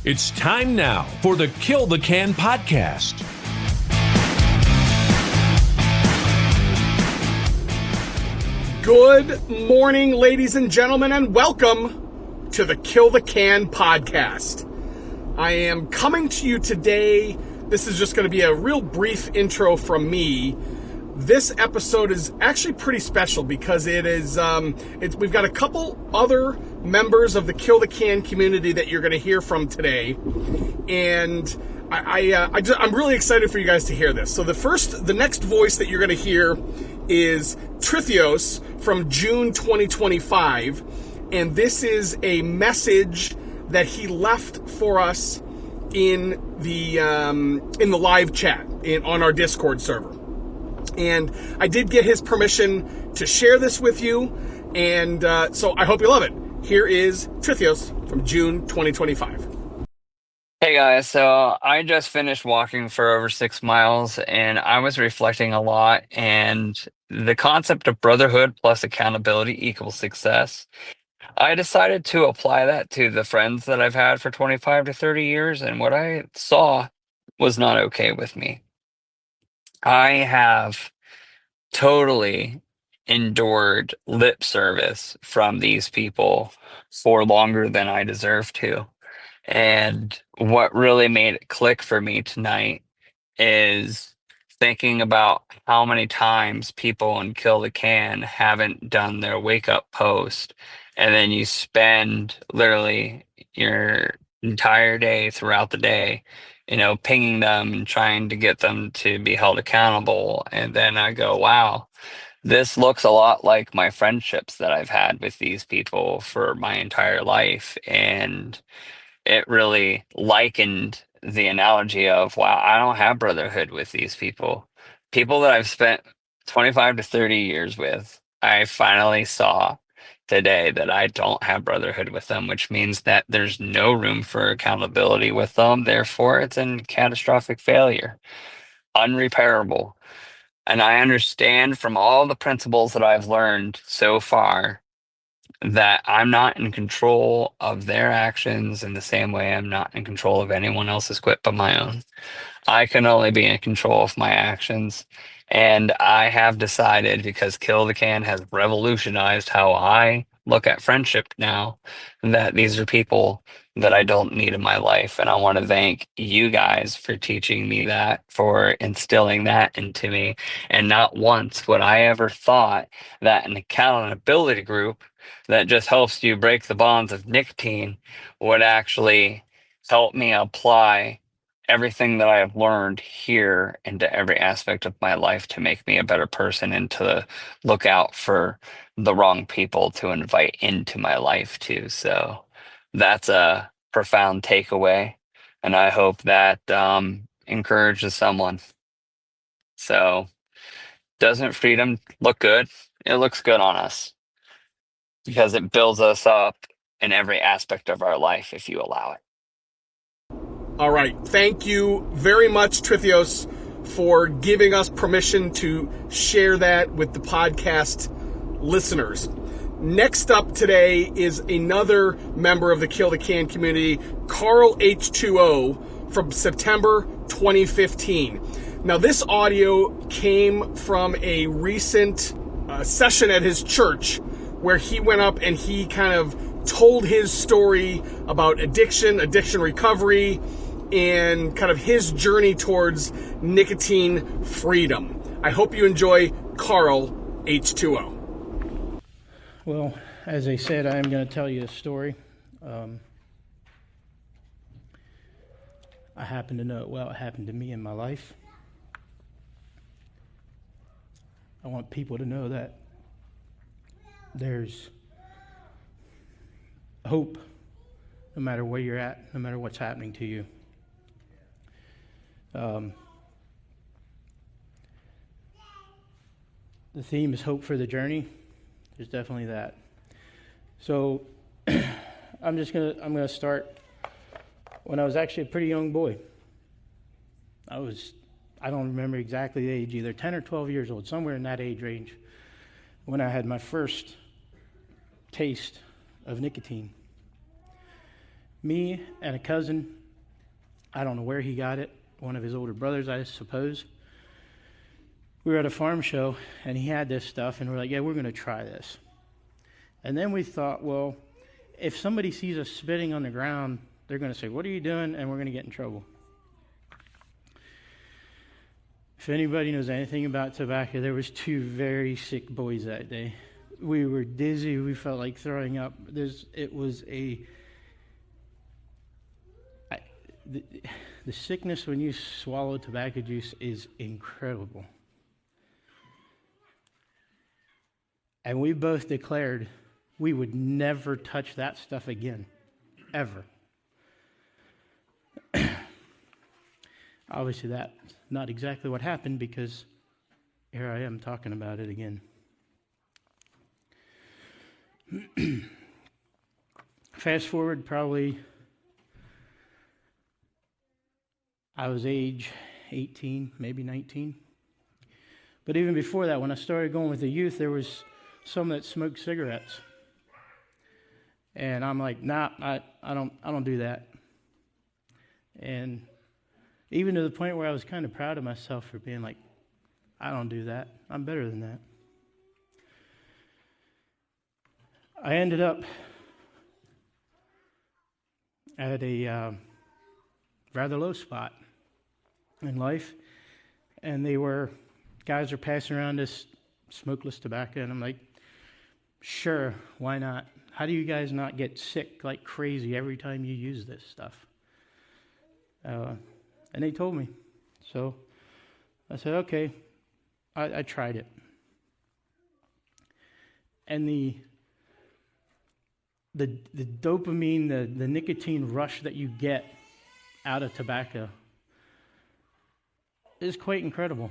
It's time now for the Kill the Can podcast. Good morning, ladies and gentlemen, and welcome to the Kill the Can podcast. I am coming to you today. This is just going to be a real brief intro from me. This episode is actually pretty special because we've got a couple other members of the Kill the Can community that you're going to hear from today, and I'm really excited for you guys to hear this. So the next voice that you're going to hear is Trithios from June 2025, and this is a message that he left for us in the live chat on our Discord server. And I did get his permission to share this with you, and so I hope you love it. Here is Trithios from June 2025. Hey guys, so I just finished walking for over 6 miles, and I was reflecting a lot, and the concept of brotherhood plus accountability equals success. I decided to apply that to the friends that I've had for 25 to 30 years, and what I saw was not okay with me. I have totally endured lip service from these people for longer than I deserve to. And what really made it click for me tonight is thinking about how many times people in Kill the Can haven't done their wake up post. And then you spend literally your entire day throughout the day, pinging them and trying to get them to be held accountable. And then I go, wow, this looks a lot like my friendships that I've had with these people for my entire life. And it really likened the analogy of, wow, I don't have brotherhood with these people. People that I've spent 25 to 30 years with, I finally saw today that I don't have brotherhood with them, which means that there's no room for accountability with them. Therefore, it's a catastrophic failure, unrepairable. And I understand from all the principles that I've learned so far that I'm not in control of their actions in the same way I'm not in control of anyone else's quit but my own. I can only be in control of my actions. And I have decided, because Kill the Can has revolutionized how I look at friendship now, that these are people that I don't need in my life. And I want to thank you guys for teaching me that, for instilling that into me. And not once would I ever thought that an accountability group that just helps you break the bonds of nicotine would actually help me apply everything that I have learned here into every aspect of my life to make me a better person and to look out for the wrong people to invite into my life too. So that's a profound takeaway, and I hope that encourages someone. So, doesn't freedom look good? It looks good on us because it builds us up in every aspect of our life if you allow it. All right. Thank you very much, Trithios, for giving us permission to share that with the podcast listeners. Next up today is another member of the Kill the Can community, Carl H2O, from September 2015. Now, this audio came from a recent session at his church where he went up and he kind of told his story about addiction recovery, and kind of his journey towards nicotine freedom. I hope you enjoy Carl H2O. Well, as I said, I am going to tell you a story. I happen to know it well. It happened to me in my life. I want people to know that there's hope no matter where you're at, no matter what's happening to you. The theme is hope for the journey. There's definitely that. So I'm gonna start when I was actually a pretty young boy. I don't remember exactly the age, either 10 or 12 years old, somewhere in that age range, when I had my first taste of nicotine. Me and a cousin, I don't know where he got it, one of his older brothers, I suppose. We were at a farm show, and he had this stuff, and we're like, yeah, we're going to try this. And then we thought, well, if somebody sees us spitting on the ground, they're going to say, what are you doing? And we're going to get in trouble. If anybody knows anything about tobacco, there was 2 very sick boys that day. We were dizzy. We felt like throwing up. The sickness when you swallow tobacco juice is incredible. And we both declared we would never touch that stuff again, ever. Obviously, that's not exactly what happened, because here I am talking about it again. Fast forward, probably I was age 18, maybe 19. But even before that, when I started going with the youth, there was some that smoked cigarettes. And I'm like, nah, I don't do that. And even to the point where I was kind of proud of myself for being like, I don't do that. I'm better than that. I ended up at a rather low spot in life, and guys are passing around this smokeless tobacco, and I'm like, sure, why not? How do you guys not get sick like crazy every time you use this stuff? And they told me. So I said, okay. I tried it. And the dopamine, the nicotine rush that you get out of tobacco is quite incredible.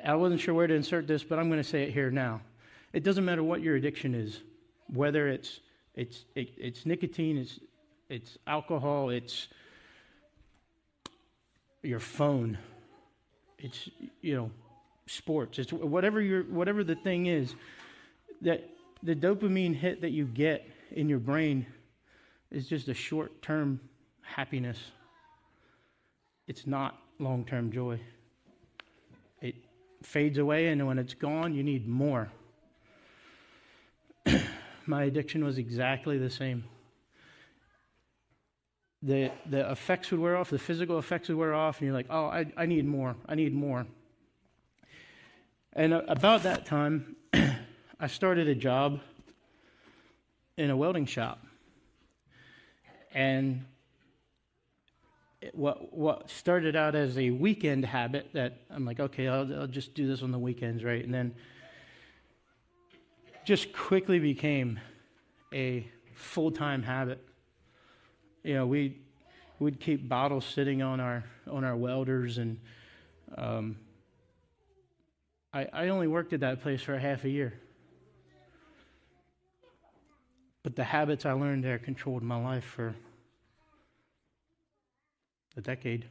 I wasn't sure where to insert this, but I'm going to say it here now. It doesn't matter what your addiction is, whether it's nicotine, it's alcohol, it's your phone, it's sports, it's whatever the thing is, that the dopamine hit that you get in your brain is just a short-term happiness. It's not long-term joy. It fades away, and when it's gone, you need more. My addiction was exactly the same. The effects would wear off, the physical effects would wear off, and you're like, oh, I need more, I need more. And about that time, I started a job in a welding shop. And what started out as a weekend habit that I'm like, okay, I'll just do this on the weekends, right? And then just quickly became a full-time habit. We'd keep bottles sitting on our welders, and I only worked at that place for a half a year. But the habits I learned there controlled my life for a decade.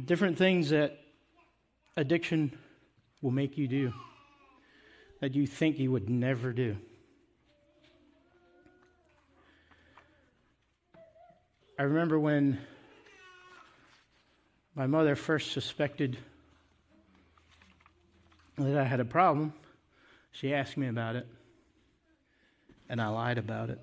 Different things that addiction will make you do that you think you would never do. I remember when my mother first suspected that I had a problem, she asked me about it, and I lied about it.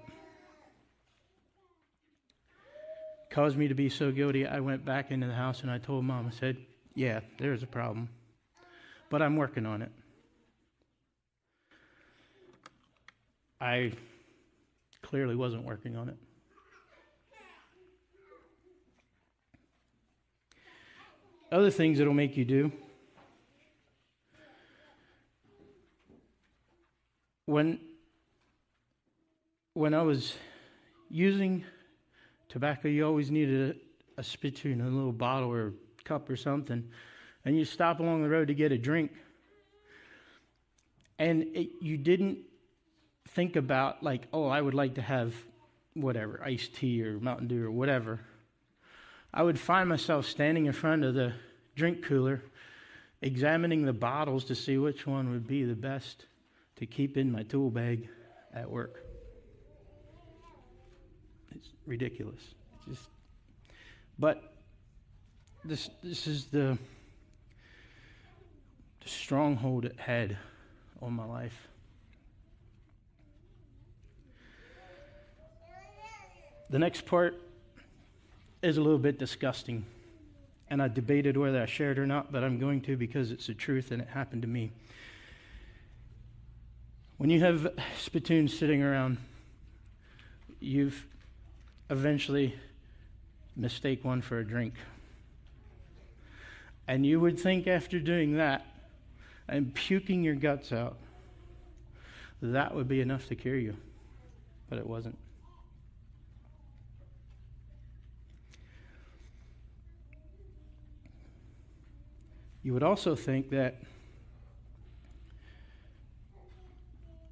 Caused me to be so guilty, I went back into the house and I told Mom, I said, yeah, there's a problem, but I'm working on it. I clearly wasn't working on it. Other things that'll make you do. When I was using tobacco, you always needed a spittoon, a little bottle or cup or something, and you stop along the road to get a drink, and you didn't think about like, oh, I would like to have whatever, iced tea or Mountain Dew or whatever. I would find myself standing in front of the drink cooler, examining the bottles to see which one would be the best to keep in my tool bag at work. It's ridiculous. But this is the stronghold it had on my life. The next part is a little bit disgusting, and I debated whether I share it or not, but I'm going to because it's the truth and it happened to me. When you have spittoons sitting around, you've eventually mistake one for a drink. And you would think after doing that and puking your guts out, that would be enough to cure you, but it wasn't. You would also think that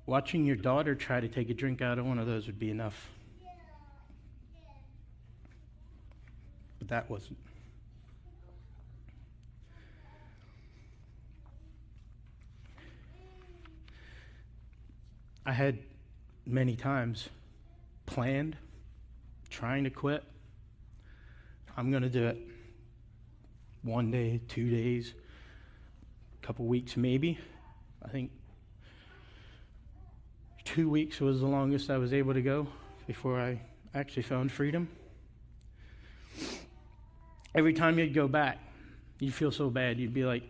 watching your daughter try to take a drink out of one of those would be enough. But that wasn't. I had many times planned, trying to quit. I'm going to do it. 1 day, 2 days, a couple weeks maybe. I think 2 weeks was the longest I was able to go before I actually found freedom. Every time you'd go back, you'd feel so bad. You'd be like,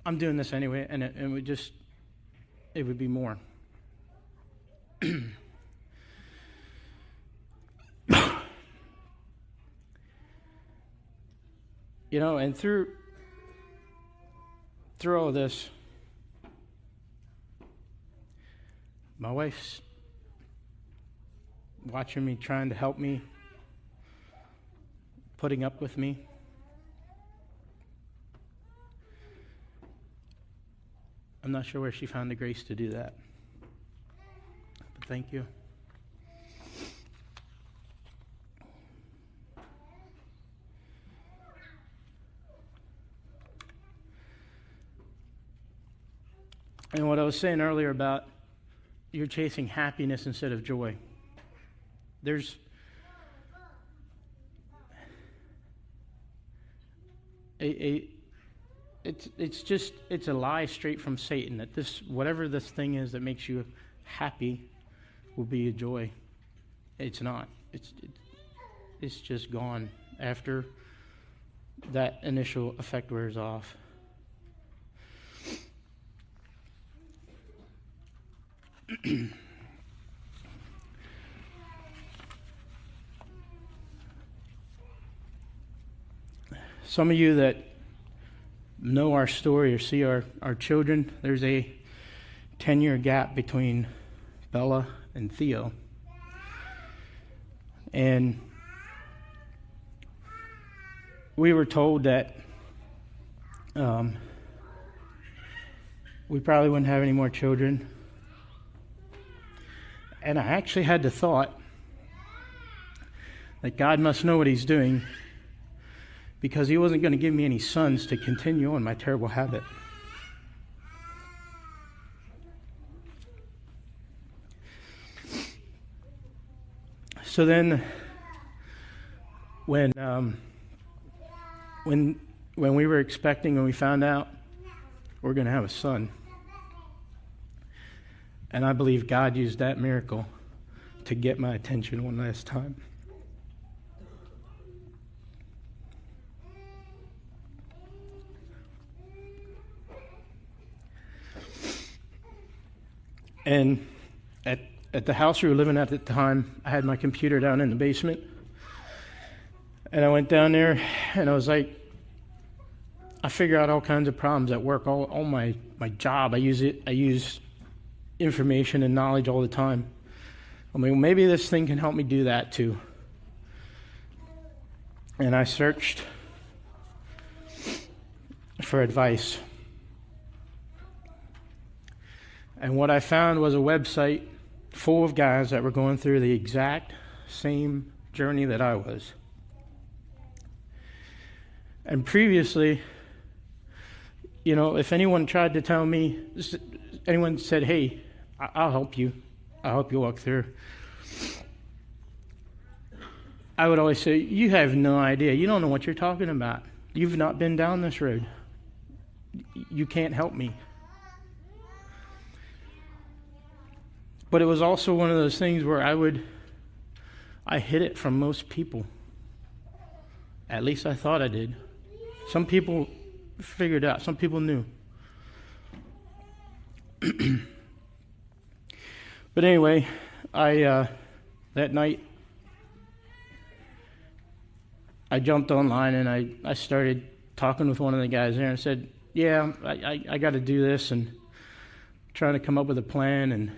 I'm doing this anyway, and it would be more. You know, and through all this, my wife's watching me, trying to help me, putting up with me. I'm not sure where she found the grace to do that. But thank you. And what I was saying earlier about you're chasing happiness instead of joy. It's a lie straight from Satan that whatever this thing is that makes you happy will be a joy. It's not. It's just gone after that initial effect wears off. Some of you that know our story or see our children, there's a 10-year gap between Bella and Theo. And we were told that we probably wouldn't have any more children. And I actually had the thought that God must know what he's doing, because he wasn't going to give me any sons to continue on my terrible habit. So then when we were expecting and we found out we're going to have a son, and I believe God used that miracle to get my attention one last time. And at the house we were living at the time, I had my computer down in the basement. And I went down there and I was like, I figure out all kinds of problems at work, all my job. I use information and knowledge all the time. I mean, maybe this thing can help me do that too. And I searched for advice. And what I found was a website full of guys that were going through the exact same journey that I was. And previously, if anyone tried to tell me, anyone said, hey, I'll help you walk through, I would always say, you have no idea. You don't know what you're talking about. You've not been down this road. You can't help me. But it was also one of those things where I hid it from most people. At least I thought I did. Some people figured out. Some people knew. But anyway, that night, I jumped online and I started talking with one of the guys there and said, yeah, I got to do this, and trying to come up with a plan. And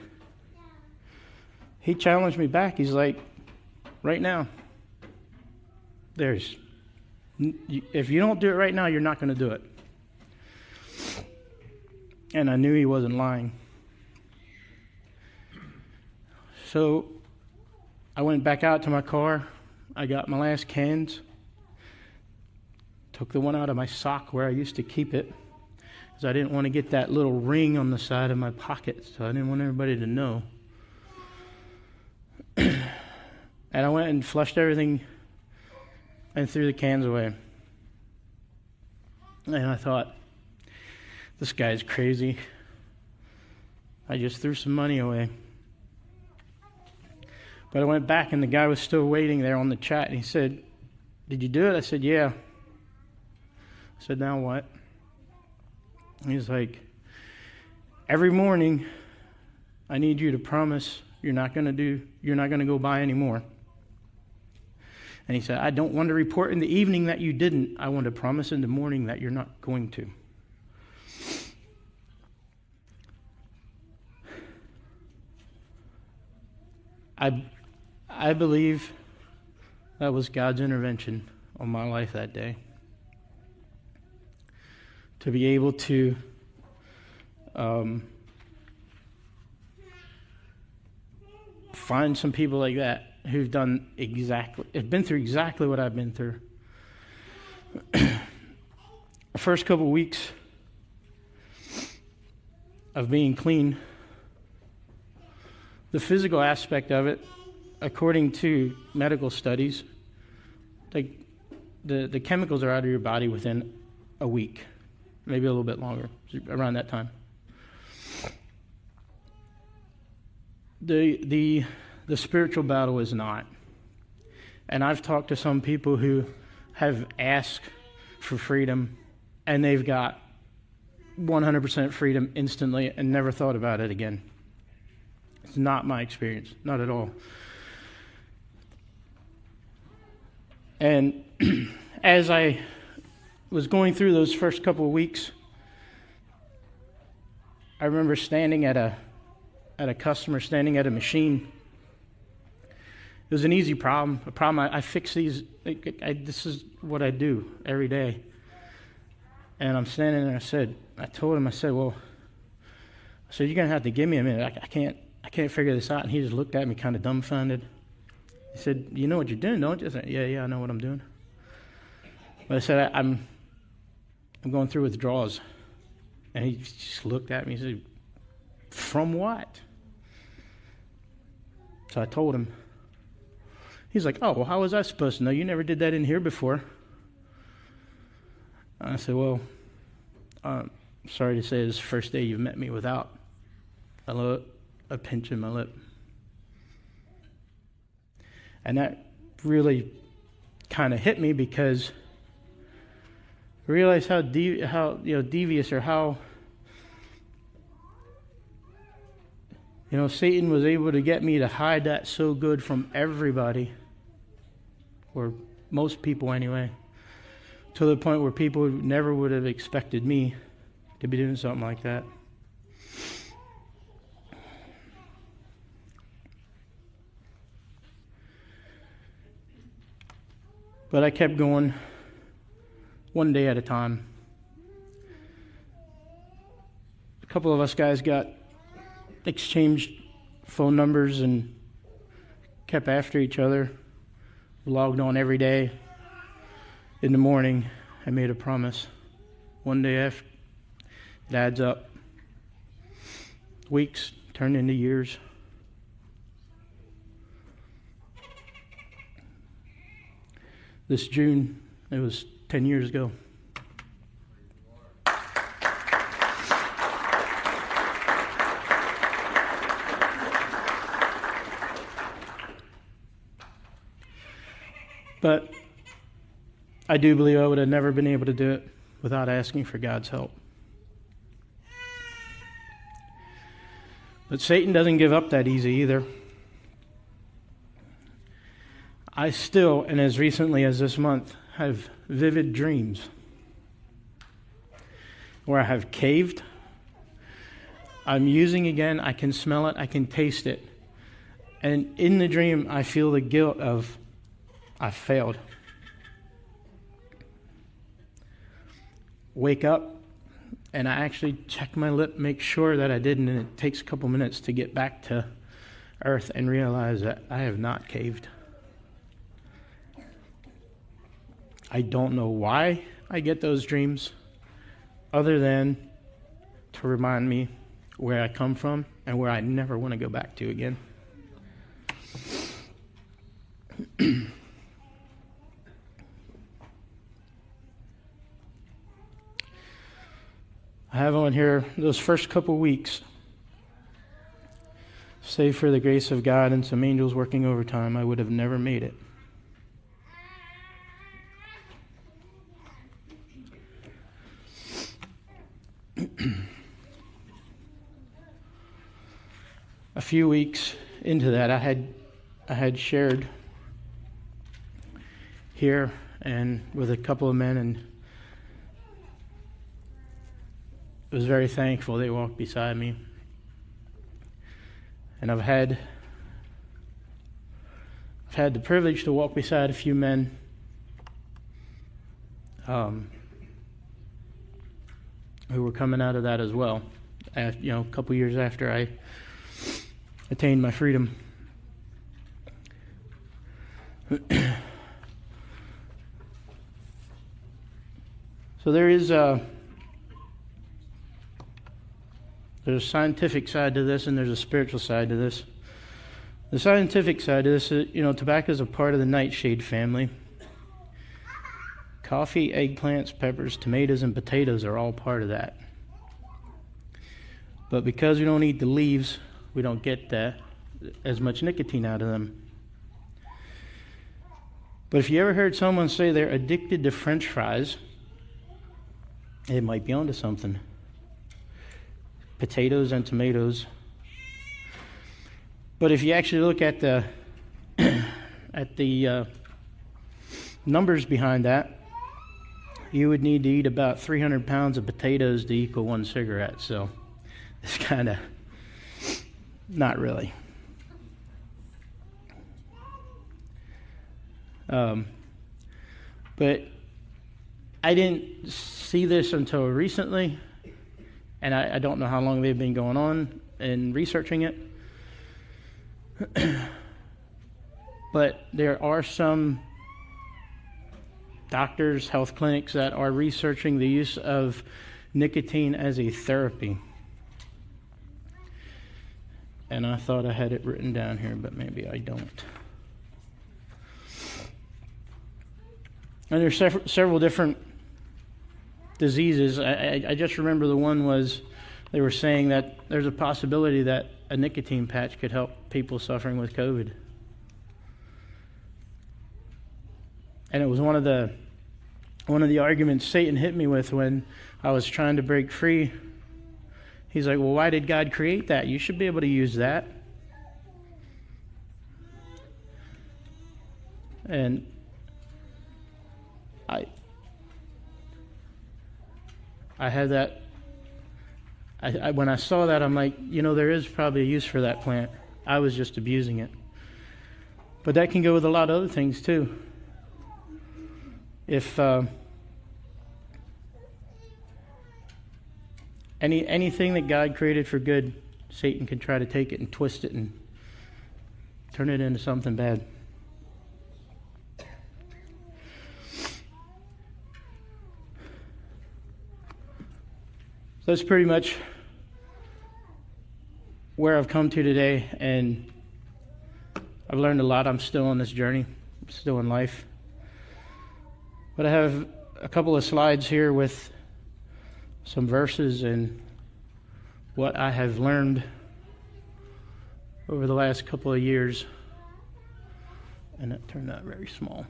he challenged me back. He's like, right now, if you don't do it right now, you're not going to do it. And I knew he wasn't lying. So I went back out to my car. I got my last cans. Took the one out of my sock where I used to keep it, because I didn't want to get that little ring on the side of my pocket, so I didn't want everybody to know. And I went and flushed everything and threw the cans away. And I thought, this guy's crazy. I just threw some money away. But I went back and the guy was still waiting there on the chat, and he said, did you do it? I said, yeah. I said, now what? He's like, every morning I need you to promise you're not going to go buy anymore. And he said, I don't want to report in the evening that you didn't. I want to promise in the morning that you're not going to. I believe that was God's intervention on my life that day. To be able to find some people like that who've been through exactly what I've been through. The first couple weeks of being clean, the physical aspect of it, according to medical studies, like the chemicals are out of your body within a week. Maybe a little bit longer, around that time. The spiritual battle is not. And I've talked to some people who have asked for freedom, and they've got 100% freedom instantly and never thought about it again. It's not my experience, not at all. And as I was going through those first couple of weeks, I remember standing at a customer, standing at a machine. It was an easy problem, a problem I fix these. This is what I do every day. And I'm standing there. I told him, well, you're gonna have to give me a minute. I can't figure this out. And he just looked at me, kind of dumbfounded. He said, you know what you're doing, don't you? I said, yeah, I know what I'm doing. But I said, I'm going through withdrawals. And he just looked at me and said, from what? So I told him. He's like, oh, well, how was I supposed to know? You never did that in here before. I said, well, sorry to say this is the first day you've met me without a pinch in my lip. And that really kind of hit me, because I realized how devious, or how Satan was able to get me to hide that so good from everybody, or most people anyway, to the point where people never would have expected me to be doing something like that. But I kept going, one day at a time. A couple of us guys got exchanged phone numbers and kept after each other. Logged on every day in the morning I made a promise. One day after, it adds up. Weeks turn into years. This June, it was 10 years ago. But I do believe I would have never been able to do it without asking for God's help. But Satan doesn't give up that easy either. I still, and as recently as this month, have vivid dreams where I have caved. I'm using again, I can smell it, I can taste it. And in the dream, I feel the guilt of, I failed. Wake up, and I actually check my lip, make sure that I didn't, and it takes a couple minutes to get back to earth and realize that I have not caved. I don't know why I get those dreams, other than to remind me where I come from and where I never want to go back to again. I have on here those first couple weeks. Save for the grace of God and some angels working overtime, I would have never made it. A few weeks into that, I had shared here and with a couple of men, and I was very thankful they walked beside me. And I've had the privilege to walk beside a few men who were coming out of that as well. A couple years after I attained my freedom. So there's a scientific side to this, and there's a spiritual side to this. The scientific side of this is, tobacco is a part of the nightshade family. Coffee, eggplants, peppers, tomatoes, and potatoes are all part of that. But because we don't eat the leaves, we don't get as much nicotine out of them. But if you ever heard someone say they're addicted to French fries, it might be onto something. Potatoes and tomatoes. But if you actually look at the numbers behind that, you would need to eat about 300 pounds of potatoes to equal one cigarette. So it's kind of not really. But I didn't see this until recently, and I don't know how long they've been going on and researching it. But there are some doctors, health clinics that are researching the use of nicotine as a therapy. And I thought I had it written down here, but maybe I don't. And there's several different diseases. I just remember the one was, they were saying that there's a possibility that a nicotine patch could help people suffering with COVID. And it was one of the arguments Satan hit me with when I was trying to break free. He's like, well, why did God create that? You should be able to use that. And I had that. When I saw that, I'm like, there is probably a use for that plant. I was just abusing it. But that can go with a lot of other things too. If anything that God created for good, Satan can try to take it and twist it and turn it into something bad. that's pretty much where I've come to today, and I've learned a lot. I'm still on this journey. I'm still in life. But I have a couple of slides here with some verses and what I have learned over the last couple of years. And it turned out very small.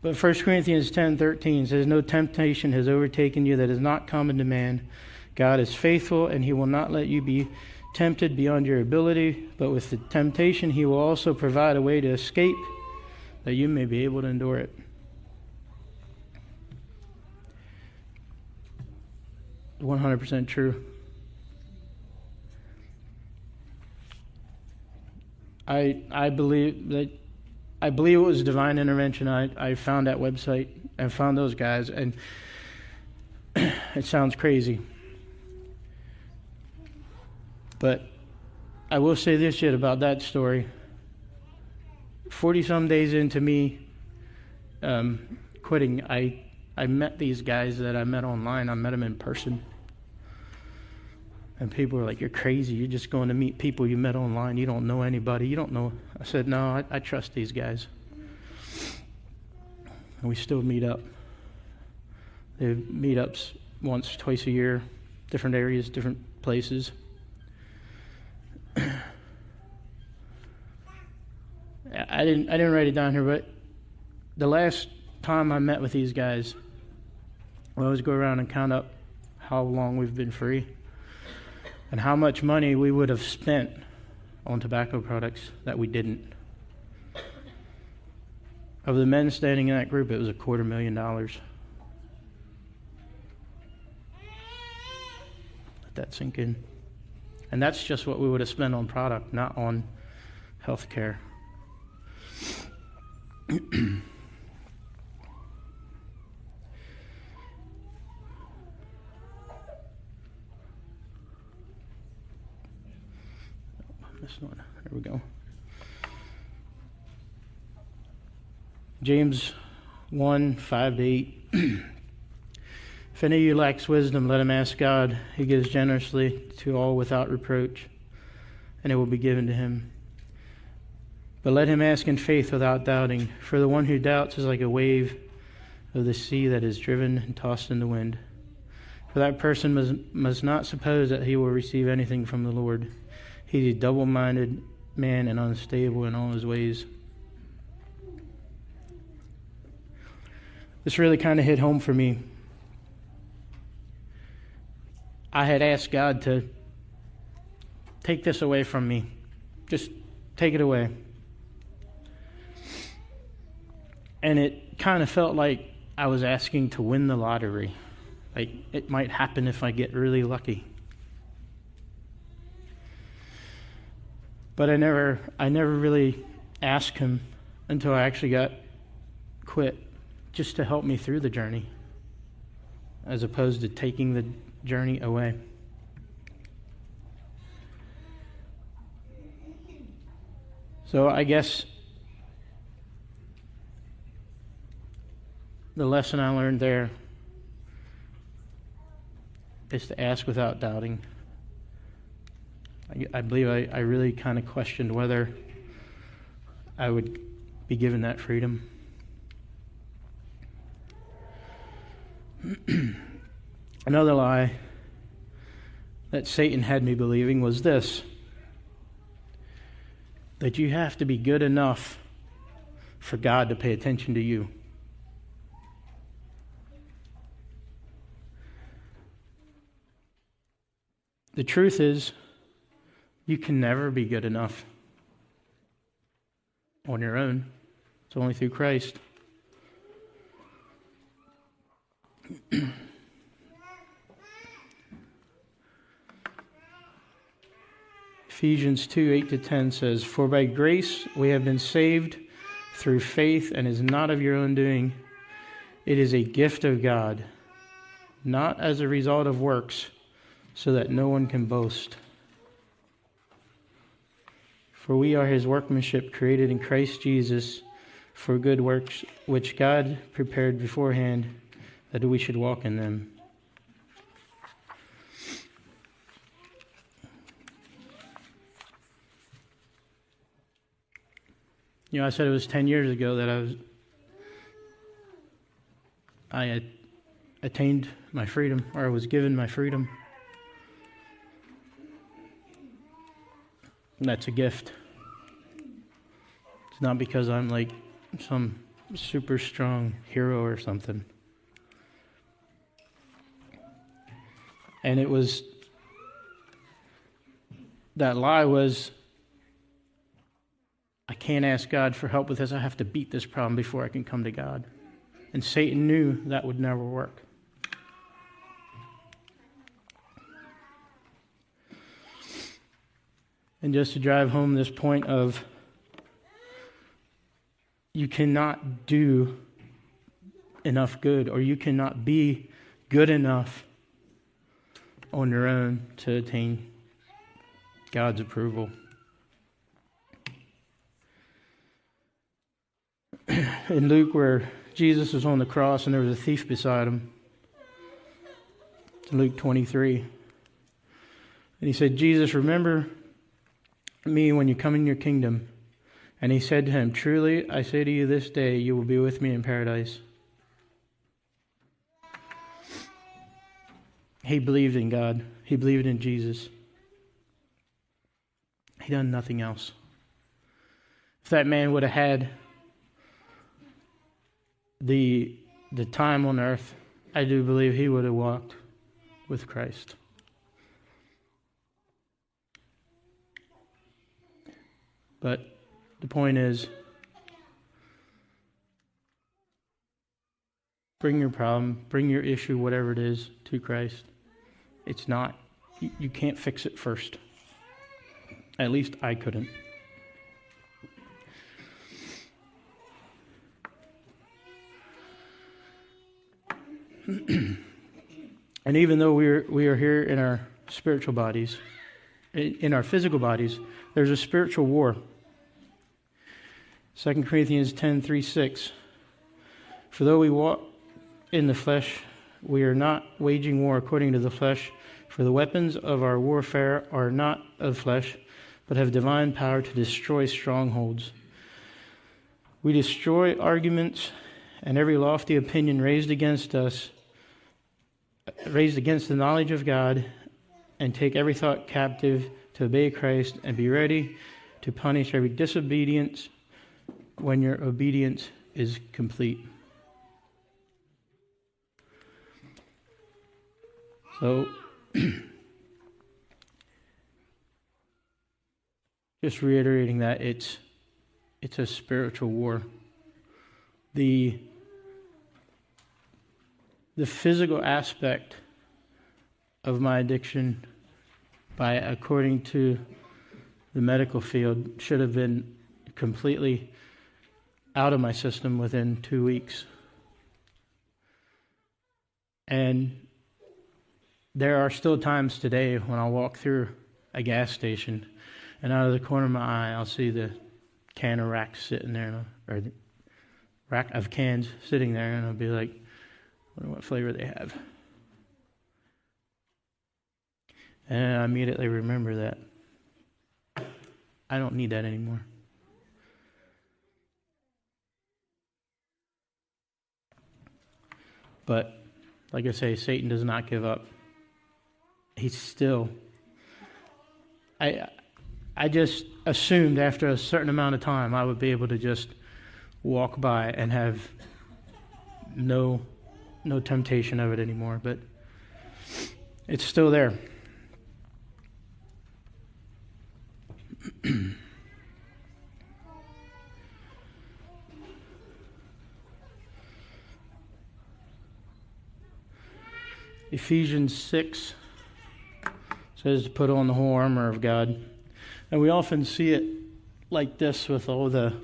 But 1 Corinthians 10:13 says, "No temptation has overtaken you that is not common to man. God is faithful, and he will not let you be tempted beyond your ability, but with the temptation he will also provide a way to escape, that you may be able to endure it." 100% true. I believe it was divine intervention. I found that website and found those guys, and it sounds crazy. But I will say this yet about that story. 40-some days into me quitting, I met these guys that I met online. I met them in person. And people were like, "You're crazy. You're just going to meet people you met online. You don't know anybody. You don't know." I said, "No, I trust these guys." And we still meet up. They have meetups once, twice a year, different areas, different places. I didn't write it down here, but the last time I met with these guys, I always go around and count up how long we've been free and how much money we would have spent on tobacco products that we didn't. Of the men standing in that group, it was $250,000. Let that sink in. And that's just what we would have spent on product, not on health care. This one. There we go. James 1:5-8. "If any of you lacks wisdom, let him ask God. He gives generously to all without reproach, and it will be given to him. But let him ask in faith without doubting. For the one who doubts is like a wave of the sea that is driven and tossed in the wind. For that person must not suppose that he will receive anything from the Lord. He is a double-minded man and unstable in all his ways." This really kind of hit home for me. I had asked God to take this away from me. Just take it away. And it kind of felt like I was asking to win the lottery. Like it might happen if I get really lucky. But I never really asked him until I actually got quit, just to help me through the journey, as opposed to taking the journey away. So I guess the lesson I learned there is to ask without doubting. I believe I really kind of questioned whether I would be given that freedom. Another lie that Satan had me believing was this: that you have to be good enough for God to pay attention to you. The truth is, you can never be good enough on your own. It's only through Christ. Ephesians 2:8-10 says, "For by grace we have been saved through faith, and is not of your own doing. It is a gift of God, not as a result of works, so that no one can boast. For we are his workmanship, created in Christ Jesus for good works, which God prepared beforehand that we should walk in them. You know, I said it was 10 years ago that I had attained my freedom, or I was given my freedom. And that's a gift. It's not because I'm like some super strong hero or something. And it was, that lie was, I can't ask God for help with this. I have to beat this problem before I can come to God. And Satan knew that would never work. And just to drive home this point of, you cannot do enough good, or you cannot be good enough on your own to attain God's approval. In Luke, where Jesus was on the cross and there was a thief beside him, Luke 23, and he said, Jesus, remember me when you come in your kingdom. And he said to him, truly, I say to you, this day you will be with me in paradise. He believed in God. He believed in Jesus. He done nothing else. If that man would have had the time on earth, I do believe he would have walked with Christ. But the point is, bring your problem, bring your issue, whatever it is, to Christ. It's not, you can't fix it first. At least I couldn't. And even though we are here in our spiritual bodies, in our physical bodies, there's a spiritual war. 2 Corinthians 10:3-6. For though we walk in the flesh, we are not waging war according to the flesh. For the weapons of our warfare are not of flesh, but have divine power to destroy strongholds. We destroy arguments and every lofty opinion raised against the knowledge of God, and take every thought captive to obey Christ, and be ready to punish every disobedience when your obedience is complete. So, just reiterating that it's a spiritual war. The physical aspect of my addiction, according to the medical field, should have been completely out of my system within 2 weeks. And there are still times today when I'll walk through a gas station, and out of the corner of my eye, I'll see the can of racks sitting there, or the rack of cans sitting there, and I'll be like, I wonder what flavor they have. And I immediately remember that I don't need that anymore. But, like I say, Satan does not give up. He's still... I just assumed after a certain amount of time I would be able to just walk by and have no temptation of it anymore, but it's still there. Ephesians 6 says to put on the whole armor of God. And we often see it like this with all the,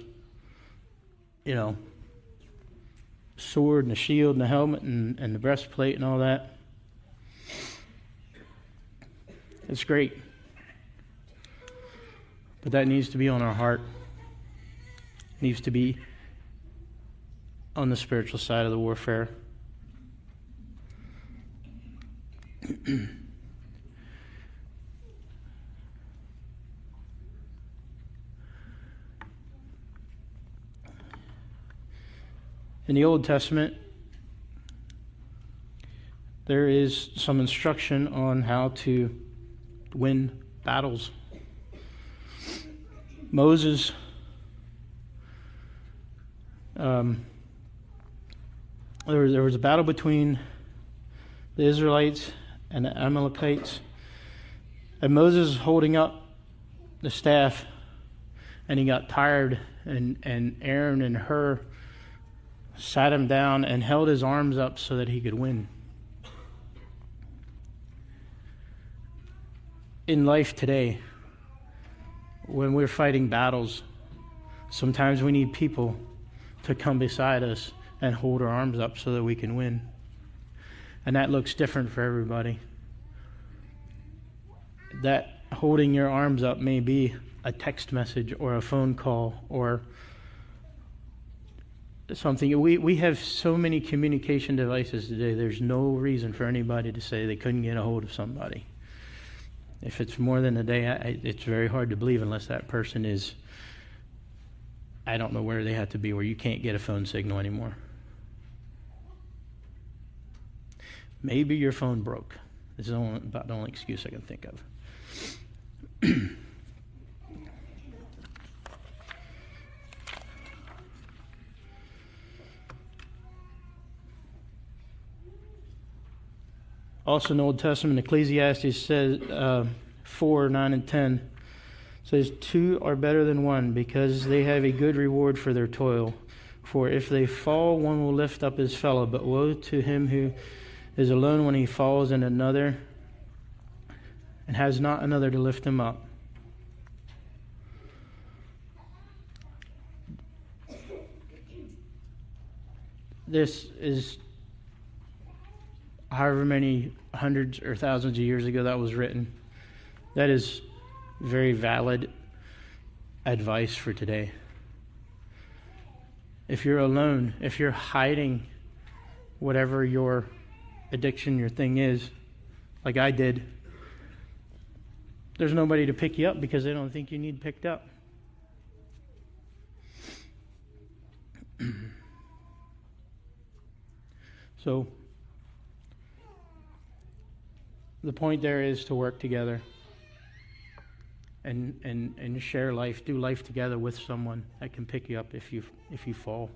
sword and the shield and the helmet and the breastplate and all that. It's great. But that needs to be on our heart. It needs to be on the spiritual side of the warfare. In the Old Testament, there is some instruction on how to win battles. Moses there was a battle between the Israelites and the Amalekites, and Moses was holding up the staff, and he got tired, and Aaron and Hur sat him down and held his arms up so that he could win. In life today, when we're fighting battles, sometimes we need people to come beside us and hold our arms up so that we can win. And that looks different for everybody. That holding your arms up may be a text message or a phone call or something. We have so many communication devices today, there's no reason for anybody to say they couldn't get a hold of somebody. If it's more than a day, it's very hard to believe unless that person is, I don't know where they have to be, where you can't get a phone signal anymore. Maybe your phone broke. This is about the only excuse I can think of. Also in the Old Testament, Ecclesiastes says 4, 9, and 10 says, 2 are better than 1 because they have a good reward for their toil. For if they fall, one will lift up his fellow. But woe to him who is alone when he falls and another and has not another to lift him up. This is however many hundreds or thousands of years ago that was written. That is very valid advice for today. If you're alone, if you're hiding whatever your addiction, your thing is, like I did, there's nobody to pick you up because they don't think you need picked up. So, the point there is to work together and share life, do life together with someone that can pick you up if you fall.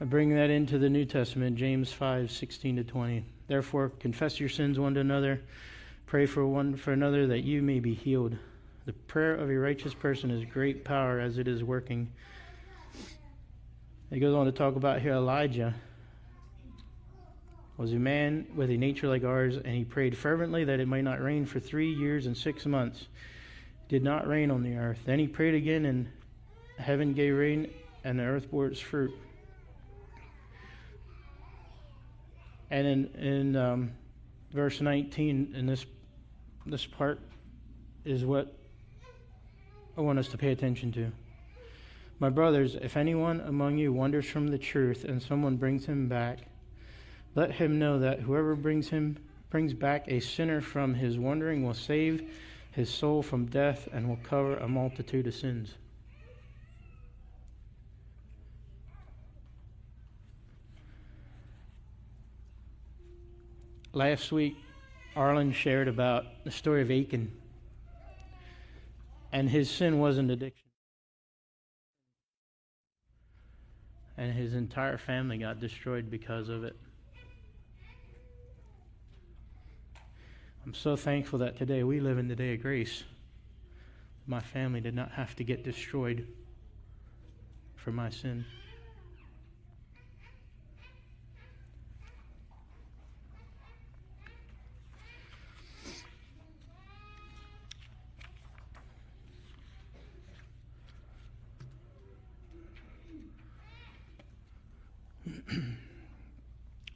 I bring that into the New Testament, James 5, 16 to 20. Therefore, confess your sins one to another, pray for one for another that you may be healed. The prayer of a righteous person is great power as it is working. He goes on to talk about here Elijah was a man with a nature like ours, and he prayed fervently that it might not rain for 3 years and 6 months. It did not rain on the earth. Then he prayed again, and heaven gave rain, and the earth bore its fruit. And in verse 19, in this part is what I want us to pay attention to. My brothers, if anyone among you wanders from the truth and someone brings him back, let him know that whoever brings back a sinner from his wandering will save his soul from death and will cover a multitude of sins. Last week, Arlen shared about the story of Achan, and his sin wasn't addiction. And his entire family got destroyed because of it. I'm so thankful that today we live in the day of grace. My family did not have to get destroyed for my sin.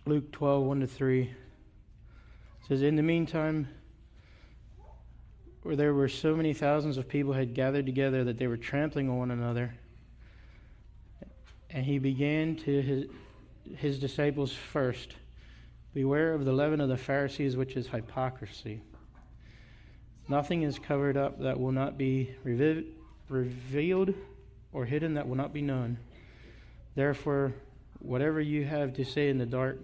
Luke 12, 1 to 3 says, in the meantime, where there were so many thousands of people had gathered together that they were trampling on one another. And he began to his disciples first, beware of the leaven of the Pharisees, which is hypocrisy. Nothing is covered up that will not be revealed, or hidden that will not be known. Therefore, whatever you have to say in the dark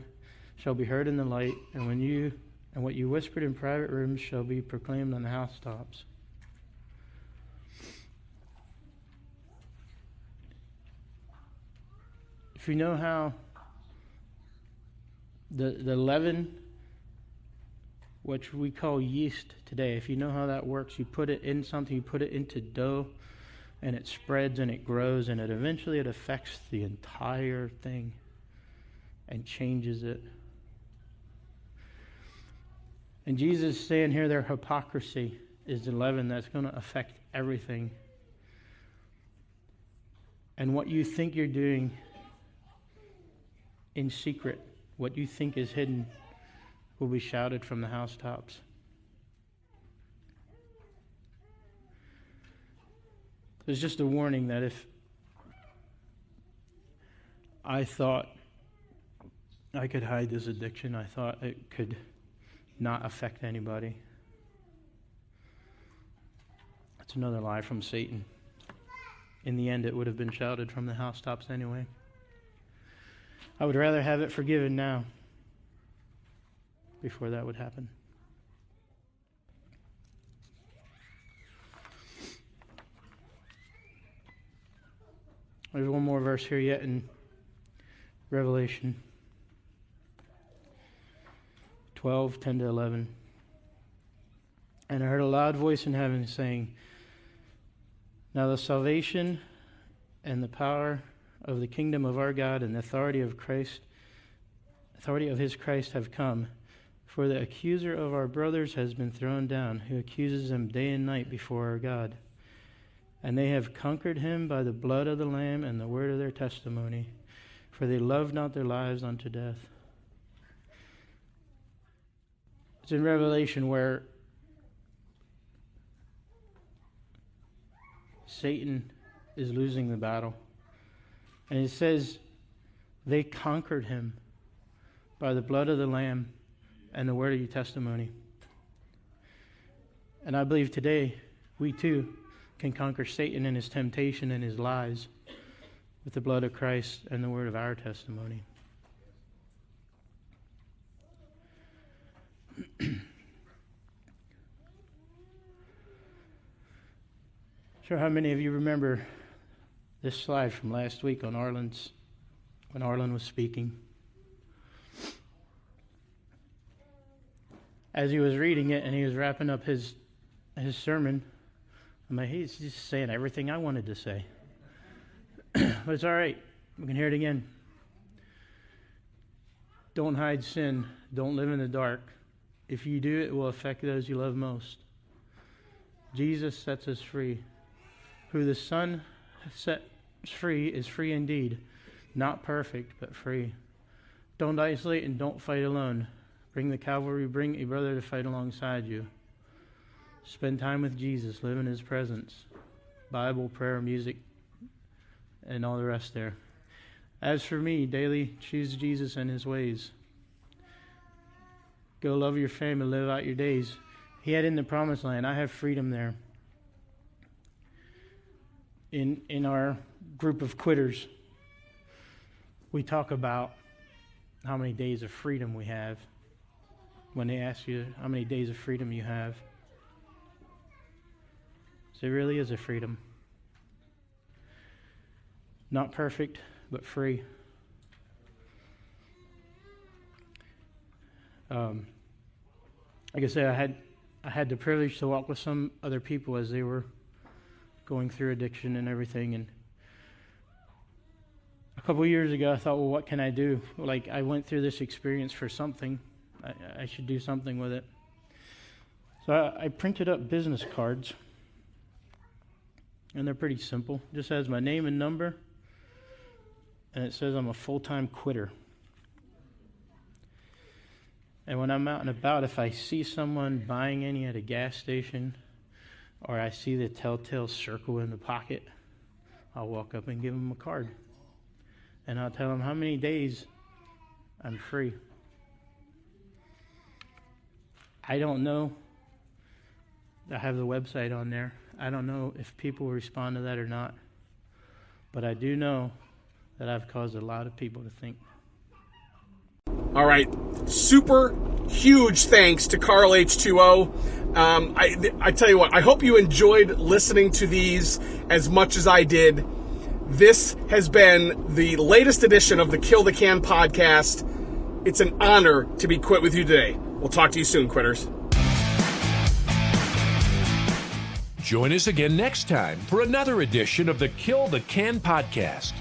shall be heard in the light, and what you whispered in private rooms shall be proclaimed on the housetops. If you know how the leaven, which we call yeast today, if you know how that works, you put it in something, you put it into dough, and it spreads and it grows, and it affects the entire thing and changes it. And Jesus is saying here their hypocrisy is the leaven that's going to affect everything. And what you think you're doing in secret, what you think is hidden, will be shouted from the housetops. There's just a warning that if I thought I could hide this addiction, I thought it could not affect anybody. That's another lie from Satan. In the end, it would have been shouted from the housetops anyway. I would rather have it forgiven now before that would happen. There's one more verse here yet in Revelation 12:10-11. And I heard a loud voice in heaven saying, now the salvation and the power of the kingdom of our God and the authority of his Christ have come. For the accuser of our brothers has been thrown down, who accuses them day and night before our God. And they have conquered him by the blood of the Lamb and the word of their testimony, for they loved not their lives unto death. It's in Revelation where Satan is losing the battle. And it says they conquered him by the blood of the Lamb and the word of your testimony. And I believe today we too can conquer Satan and his temptation and his lies with the blood of Christ and the word of our testimony. Sure, how many of you remember this slide from last week on when Arlen was speaking? As he was reading it and he was wrapping up his sermon, I'm like, he's just saying everything I wanted to say. But it's all right. We can hear it again. Don't hide sin. Don't live in the dark. If you do, it will affect those you love most. Jesus sets us free. Who the Son sets free is free indeed. Not perfect, but free. Don't isolate and don't fight alone. Bring the cavalry, bring a brother to fight alongside you. Spend time with Jesus, live in his presence. Bible, prayer, music, and all the rest there. As for me, daily choose Jesus and his ways. Go love your family, live out your days. He had in the promised land, I have freedom there. In our group of quitters, we talk about how many days of freedom we have. When they ask you how many days of freedom you have, so it really is a freedom. Not perfect, but free. Like I said, I had the privilege to walk with some other people as they were going through addiction and everything. And a couple of years ago, I thought, well, what can I do? Like, I went through this experience for something. I should do something with it. So I printed up business cards. And they're pretty simple. It just has my name and number. And it says I'm a full-time quitter. And when I'm out and about, if I see someone buying any at a gas station, or I see the telltale circle in the pocket, I'll walk up and give them a card. and I'll tell them how many days I'm free. I don't know. I have the website on there. I don't know if people respond to that or not. But I do know that I've caused a lot of people to think. All right. Super huge thanks to Carl H2O. I tell you what, I hope you enjoyed listening to these as much as I did. This has been the latest edition of the Kill the Can podcast. It's an honor to be quit with you today. We'll talk to you soon, quitters. Join us again next time for another edition of the Kill the Can podcast.